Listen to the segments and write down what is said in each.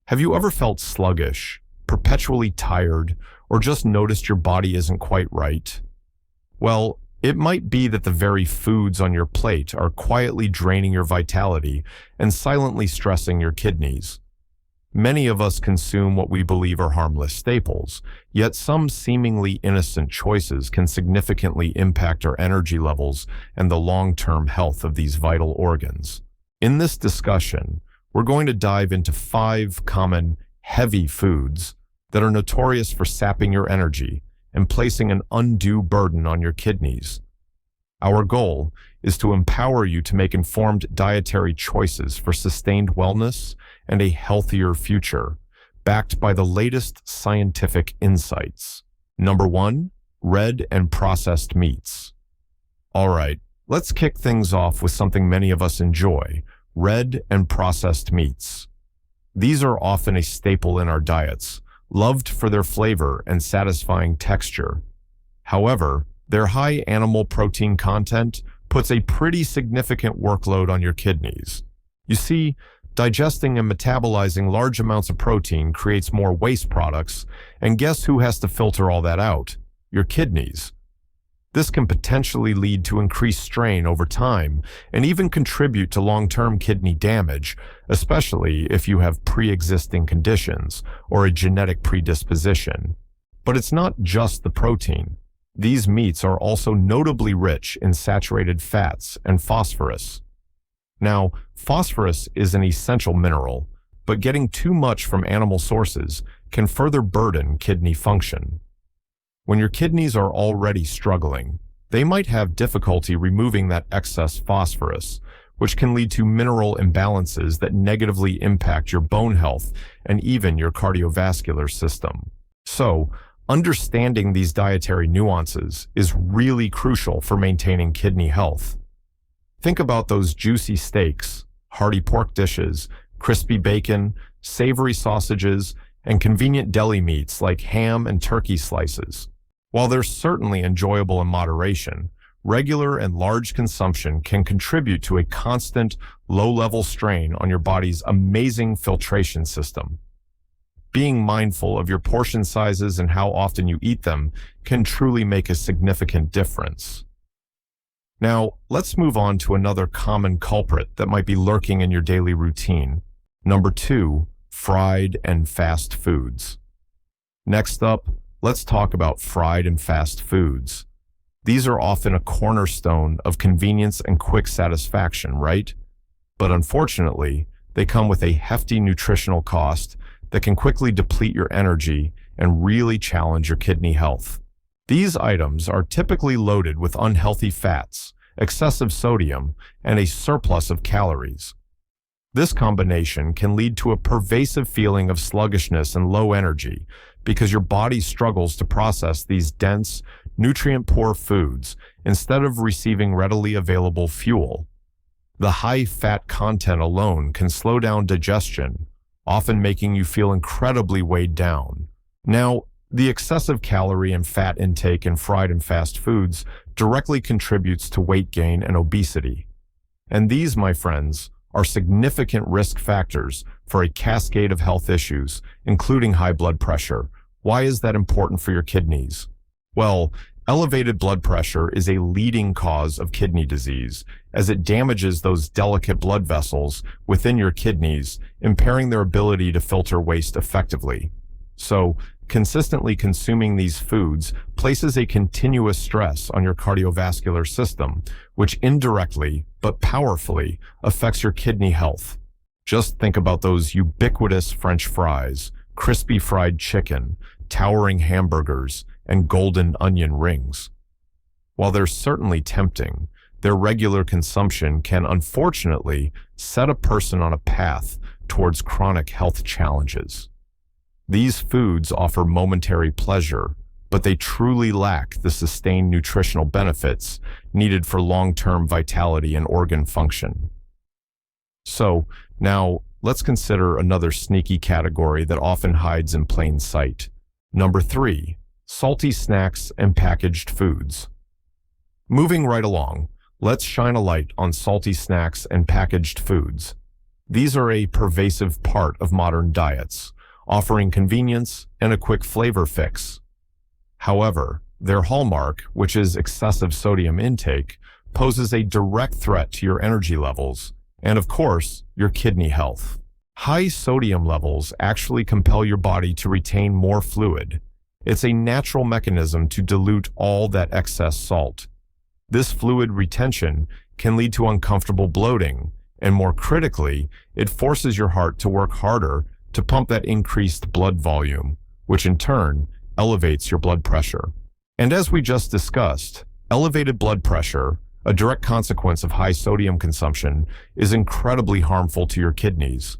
Have you ever felt sluggish, perpetually tired, or just noticed your body isn't quite right? Well, it might be that the very foods on your plate are quietly draining your vitality and silently stressing your kidneys. Many of us consume what we believe are harmless staples, yet some seemingly innocent choices can significantly impact our energy levels and the long-term health of these vital organs. In this discussion, we're going to dive into 5 common heavy foods that are notorious for sapping your energy and placing an undue burden on your kidneys. Our goal is to empower you to make informed dietary choices for sustained wellness and a healthier future, backed by the latest scientific insights. Number 1, red and processed meats. All right, let's kick things off with something many of us enjoy: red and processed meats. These are often a staple in our diets, loved for their flavor and satisfying texture. However, their high animal protein content puts a pretty significant workload on your kidneys. You see, digesting and metabolizing large amounts of protein creates more waste products, and guess who has to filter all that out? Your kidneys. This can potentially lead to increased strain over time and even contribute to long-term kidney damage, especially if you have pre-existing conditions or a genetic predisposition. But it's not just the protein. These meats are also notably rich in saturated fats and phosphorus. Now, phosphorus is an essential mineral, but getting too much from animal sources can further burden kidney function. When your kidneys are already struggling, they might have difficulty removing that excess phosphorus, which can lead to mineral imbalances that negatively impact your bone health and even your cardiovascular system. So, understanding these dietary nuances is really crucial for maintaining kidney health. Think about those juicy steaks, hearty pork dishes, crispy bacon, savory sausages, and convenient deli meats like ham and turkey slices. While they're certainly enjoyable in moderation, regular and large consumption can contribute to a constant, low-level strain on your body's amazing filtration system. Being mindful of your portion sizes and how often you eat them can truly make a significant difference. Now, let's move on to another common culprit that might be lurking in your daily routine. Number 2, fried and fast foods. Next up, let's talk about fried and fast foods. These are often a cornerstone of convenience and quick satisfaction, right? But unfortunately, they come with a hefty nutritional cost that can quickly deplete your energy and really challenge your kidney health. These items are typically loaded with unhealthy fats, excessive sodium, and a surplus of calories. This combination can lead to a pervasive feeling of sluggishness and low energy because your body struggles to process these dense, nutrient-poor foods instead of receiving readily available fuel. The high fat content alone can slow down digestion, often making you feel incredibly weighed down. Now, the excessive calorie and fat intake in fried and fast foods directly contributes to weight gain and obesity. And these, my friends, are significant risk factors for a cascade of health issues, including high blood pressure. Why is that important for your kidneys? Well, elevated blood pressure is a leading cause of kidney disease, as it damages those delicate blood vessels within your kidneys, impairing their ability to filter waste effectively. So, consistently consuming these foods places a continuous stress on your cardiovascular system, which indirectly but powerfully affects your kidney health. Just think about those ubiquitous French fries, crispy fried chicken, towering hamburgers, and golden onion rings. While they're certainly tempting, their regular consumption can unfortunately set a person on a path towards chronic health challenges. These foods offer momentary pleasure, but they truly lack the sustained nutritional benefits needed for long-term vitality and organ function. So, now, let's consider another sneaky category that often hides in plain sight. Number 3, salty snacks and packaged foods. Moving right along, let's shine a light on salty snacks and packaged foods. These are a pervasive part of modern diets, offering convenience and a quick flavor fix. However, their hallmark, which is excessive sodium intake, poses a direct threat to your energy levels and, of course, your kidney health. High sodium levels actually compel your body to retain more fluid. It's a natural mechanism to dilute all that excess salt. This fluid retention can lead to uncomfortable bloating, and more critically, it forces your heart to work harder to pump that increased blood volume, which in turn elevates your blood pressure. And as we just discussed, elevated blood pressure, a direct consequence of high sodium consumption, is incredibly harmful to your kidneys.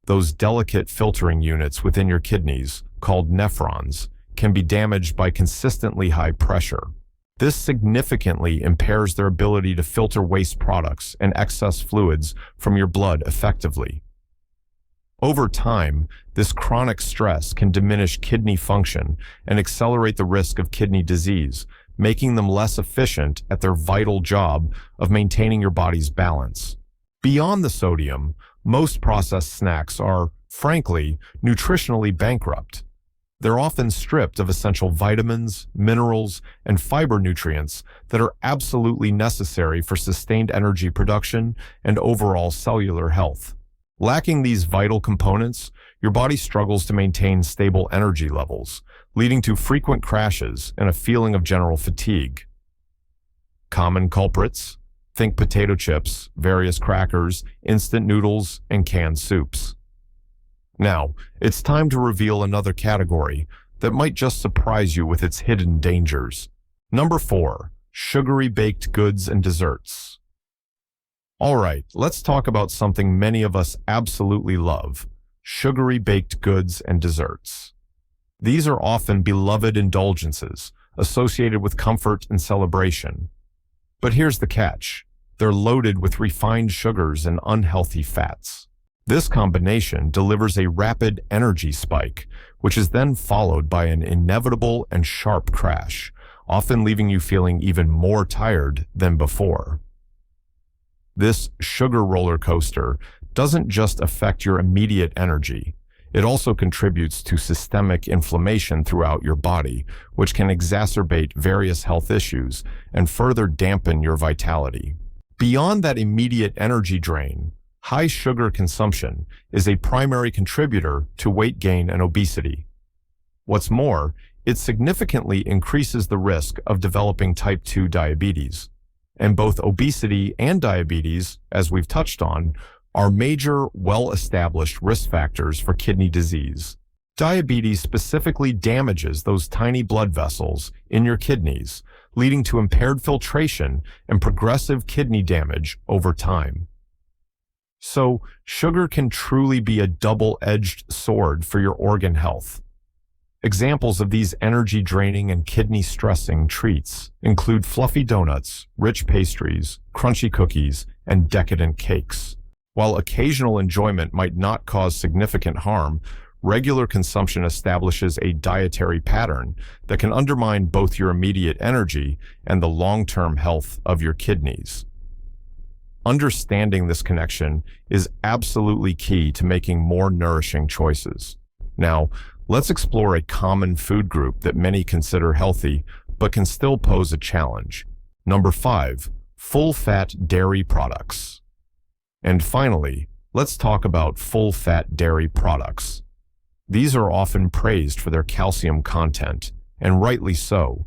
Those delicate filtering units within your kidneys, called nephrons, can be damaged by consistently high pressure. This significantly impairs their ability to filter waste products and excess fluids from your blood effectively. Over time, this chronic stress can diminish kidney function and accelerate the risk of kidney disease, making them less efficient at their vital job of maintaining your body's balance. Beyond the sodium, most processed snacks are, frankly, nutritionally bankrupt. They're often stripped of essential vitamins, minerals, and fiber nutrients that are absolutely necessary for sustained energy production and overall cellular health. Lacking these vital components, your body struggles to maintain stable energy levels, leading to frequent crashes and a feeling of general fatigue. Common culprits: think potato chips, various crackers, instant noodles, and canned soups. Now, it's time to reveal another category that might just surprise you with its hidden dangers. Number 4, sugary baked goods and desserts. All right, let's talk about something many of us absolutely love: sugary baked goods and desserts. These are often beloved indulgences associated with comfort and celebration. But here's the catch: they're loaded with refined sugars and unhealthy fats. This combination delivers a rapid energy spike, which is then followed by an inevitable and sharp crash, often leaving you feeling even more tired than before. This sugar roller coaster doesn't just affect your immediate energy. It also contributes to systemic inflammation throughout your body, which can exacerbate various health issues and further dampen your vitality. Beyond that immediate energy drain, high sugar consumption is a primary contributor to weight gain and obesity. What's more, it significantly increases the risk of developing type 2 diabetes. And both obesity and diabetes, as we've touched on, are major, well-established risk factors for kidney disease. Diabetes specifically damages those tiny blood vessels in your kidneys, leading to impaired filtration and progressive kidney damage over time. So, sugar can truly be a double-edged sword for your organ health. Examples of these energy-draining and kidney-stressing treats include fluffy donuts, rich pastries, crunchy cookies, and decadent cakes. While occasional enjoyment might not cause significant harm, regular consumption establishes a dietary pattern that can undermine both your immediate energy and the long-term health of your kidneys. Understanding this connection is absolutely key to making more nourishing choices. Now, let's explore a common food group that many consider healthy, but can still pose a challenge. Number 5, full-fat dairy products. And finally, let's talk about full-fat dairy products. These are often praised for their calcium content, and rightly so.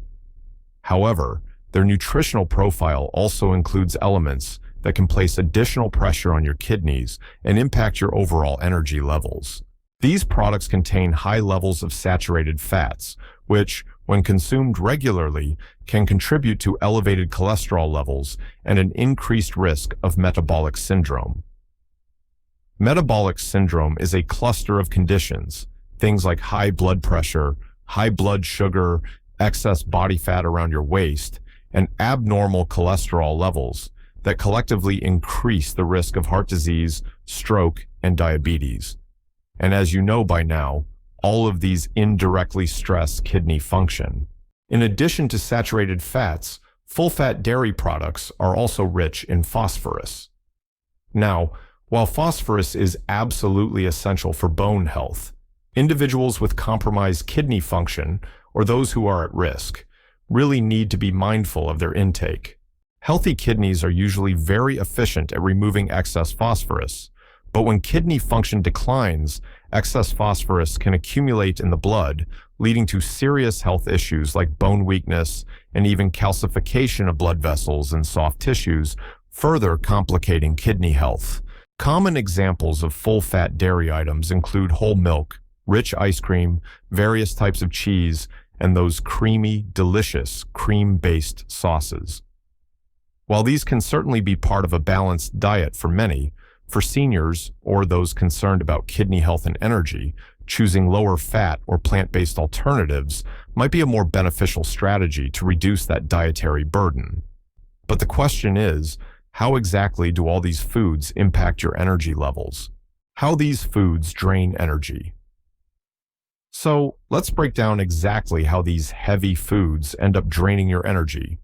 However, their nutritional profile also includes elements that can place additional pressure on your kidneys and impact your overall energy levels. These products contain high levels of saturated fats, which, when consumed regularly, can contribute to elevated cholesterol levels and an increased risk of metabolic syndrome. Metabolic syndrome is a cluster of conditions, things like high blood pressure, high blood sugar, excess body fat around your waist, and abnormal cholesterol levels that collectively increase the risk of heart disease, stroke, and diabetes. And as you know by now, all of these indirectly stress kidney function. In addition to saturated fats, full-fat dairy products are also rich in phosphorus. Now, While phosphorus is absolutely essential for bone health, individuals with compromised kidney function or those who are at risk really need to be mindful of their intake. Healthy kidneys are usually very efficient at removing excess phosphorus, but when kidney function declines, excess phosphorus can accumulate in the blood, leading to serious health issues like bone weakness and even calcification of blood vessels and soft tissues, further complicating kidney health. Common examples of full-fat dairy items include whole milk, rich ice cream, various types of cheese, and those creamy, delicious cream-based sauces. While these can certainly be part of a balanced diet for many, for seniors or those concerned about kidney health and energy, choosing lower fat or plant-based alternatives might be a more beneficial strategy to reduce that dietary burden. But the question is, how exactly do all these foods impact your energy levels? How these foods drain energy? So let's break down exactly how these heavy foods end up draining your energy.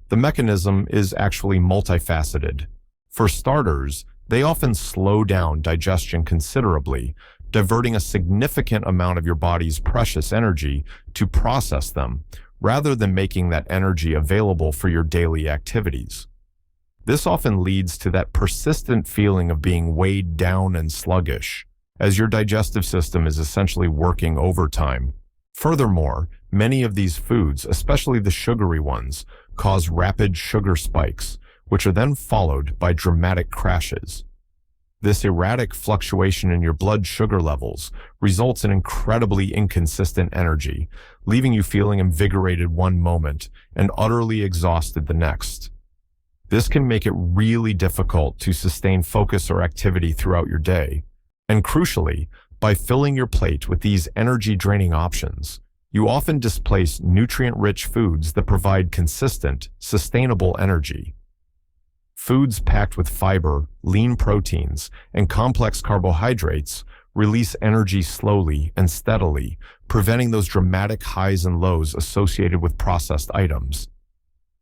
The mechanism is actually multifaceted. For starters, they often slow down digestion considerably, diverting a significant amount of your body's precious energy to process them, rather than making that energy available for your daily activities. This often leads to that persistent feeling of being weighed down and sluggish, as your digestive system is essentially working overtime. Furthermore, many of these foods, especially the sugary ones, cause rapid sugar spikes, which are then followed by dramatic crashes. This erratic fluctuation in your blood sugar levels results in incredibly inconsistent energy, leaving you feeling invigorated one moment and utterly exhausted the next. This can make it really difficult to sustain focus or activity throughout your day. And crucially, by filling your plate with these energy-draining options, you often displace nutrient-rich foods that provide consistent, sustainable energy. Foods packed with fiber, lean proteins, and complex carbohydrates release energy slowly and steadily, preventing those dramatic highs and lows associated with processed items.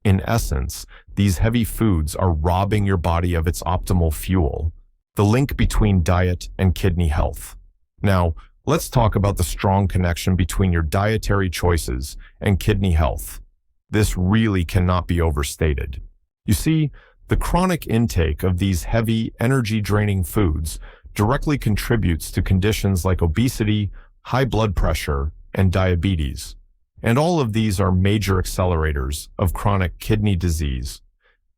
In essence, these heavy foods are robbing your body of its optimal fuel, the link between diet and kidney health. Now, let's talk about the strong connection between your dietary choices and kidney health. This really cannot be overstated. You see, the chronic intake of these heavy, energy-draining foods directly contributes to conditions like obesity, high blood pressure, and diabetes. And all of these are major accelerators of chronic kidney disease.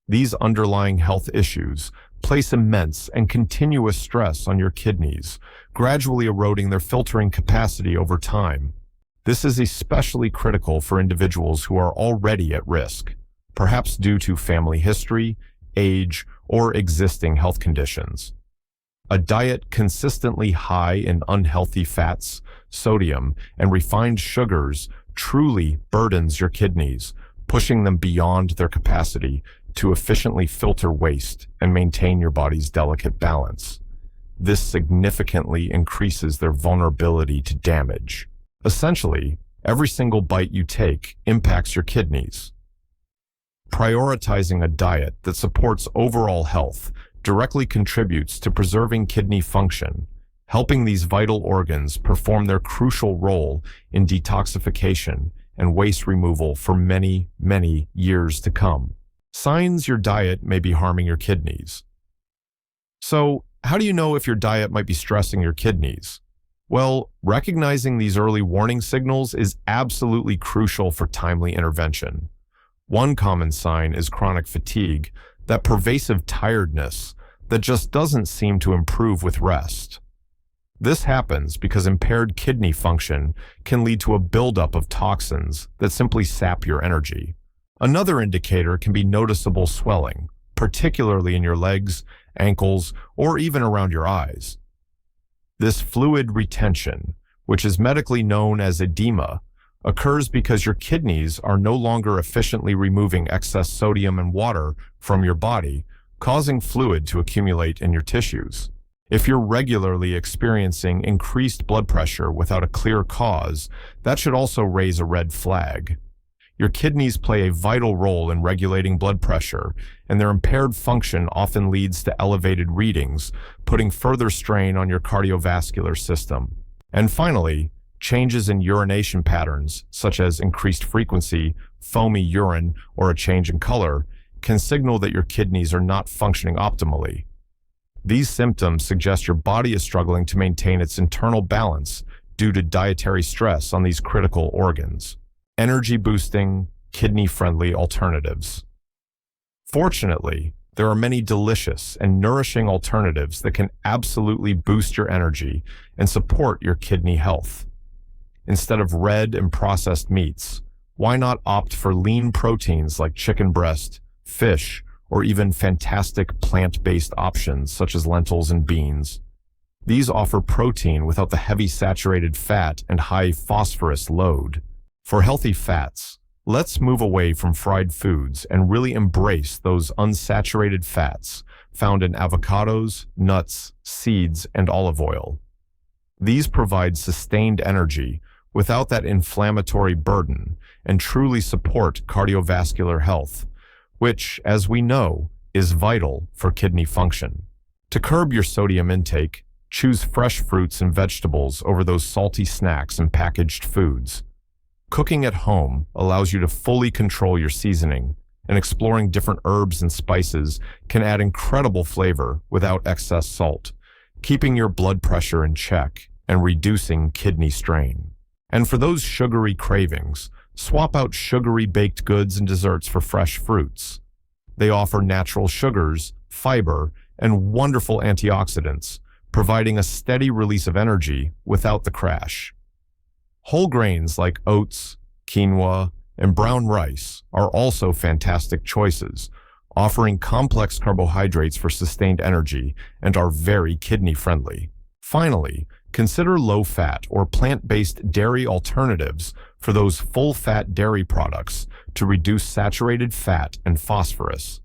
These underlying health issues place immense and continuous stress on your kidneys, gradually eroding their filtering capacity over time. This is especially critical for individuals who are already at risk, perhaps due to family history, age, or existing health conditions. A diet consistently high in unhealthy fats, sodium, and refined sugars truly burdens your kidneys, pushing them beyond their capacity to efficiently filter waste and maintain your body's delicate balance. This significantly increases their vulnerability to damage. Essentially, every single bite you take impacts your kidneys. Prioritizing a diet that supports overall health directly contributes to preserving kidney function, helping these vital organs perform their crucial role in detoxification and waste removal for many, many years to come. Signs your diet may be harming your kidneys. So, how do you know if your diet might be stressing your kidneys? Well, recognizing these early warning signals is absolutely crucial for timely intervention. One common sign is chronic fatigue, that pervasive tiredness that just doesn't seem to improve with rest. This happens because impaired kidney function can lead to a buildup of toxins that simply sap your energy. Another indicator can be noticeable swelling, particularly in your legs, ankles, or even around your eyes. This fluid retention, which is medically known as edema, occurs because your kidneys are no longer efficiently removing excess sodium and water from your body, causing fluid to accumulate in your tissues. If you're regularly experiencing increased blood pressure without a clear cause, that should also raise a red flag. Your kidneys play a vital role in regulating blood pressure, and their impaired function often leads to elevated readings, putting further strain on your cardiovascular system. And finally, changes in urination patterns, such as increased frequency, foamy urine, or a change in color, can signal that your kidneys are not functioning optimally. These symptoms suggest your body is struggling to maintain its internal balance due to dietary stress on these critical organs. Energy-boosting, kidney-friendly alternatives. Fortunately, there are many delicious and nourishing alternatives that can absolutely boost your energy and support your kidney health. Instead of red and processed meats, why not opt for lean proteins like chicken breast, fish, or even fantastic plant-based options such as lentils and beans? These offer protein without the heavy saturated fat and high phosphorus load. For healthy fats, let's move away from fried foods and really embrace those unsaturated fats found in avocados, nuts, seeds, and olive oil. These provide sustained energy without that inflammatory burden and truly support cardiovascular health, which, as we know, is vital for kidney function. To curb your sodium intake, choose fresh fruits and vegetables over those salty snacks and packaged foods. Cooking at home allows you to fully control your seasoning, and exploring different herbs and spices can add incredible flavor without excess salt, keeping your blood pressure in check and reducing kidney strain. And for those sugary cravings, swap out sugary baked goods and desserts for fresh fruits. They offer natural sugars, fiber, and wonderful antioxidants, providing a steady release of energy without the crash. Whole grains like oats, quinoa, and brown rice are also fantastic choices, offering complex carbohydrates for sustained energy and are very kidney-friendly. Finally, consider low-fat or plant-based dairy alternatives for those full-fat dairy products to reduce saturated fat and phosphorus.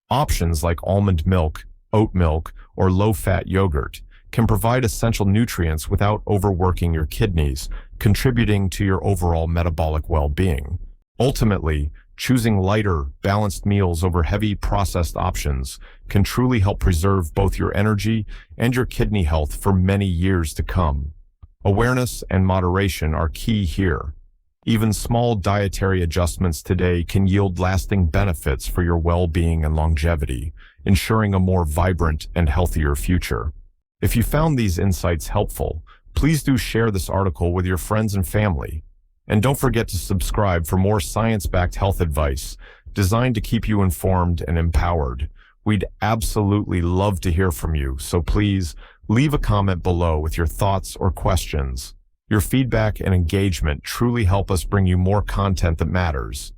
Options like almond milk, oat milk, or low-fat yogurt can provide essential nutrients without overworking your kidneys, contributing to your overall metabolic well-being. Ultimately, choosing lighter, balanced meals over heavy processed options can truly help preserve both your energy and your kidney health for many years to come. Awareness and moderation are key here. Even small dietary adjustments today can yield lasting benefits for your well-being and longevity, ensuring a more vibrant and healthier future. If you found these insights helpful, please do share this article with your friends and family. And don't forget to subscribe for more science-backed health advice designed to keep you informed and empowered. We'd absolutely love to hear from you, so please leave a comment below with your thoughts or questions. Your feedback and engagement truly help us bring you more content that matters.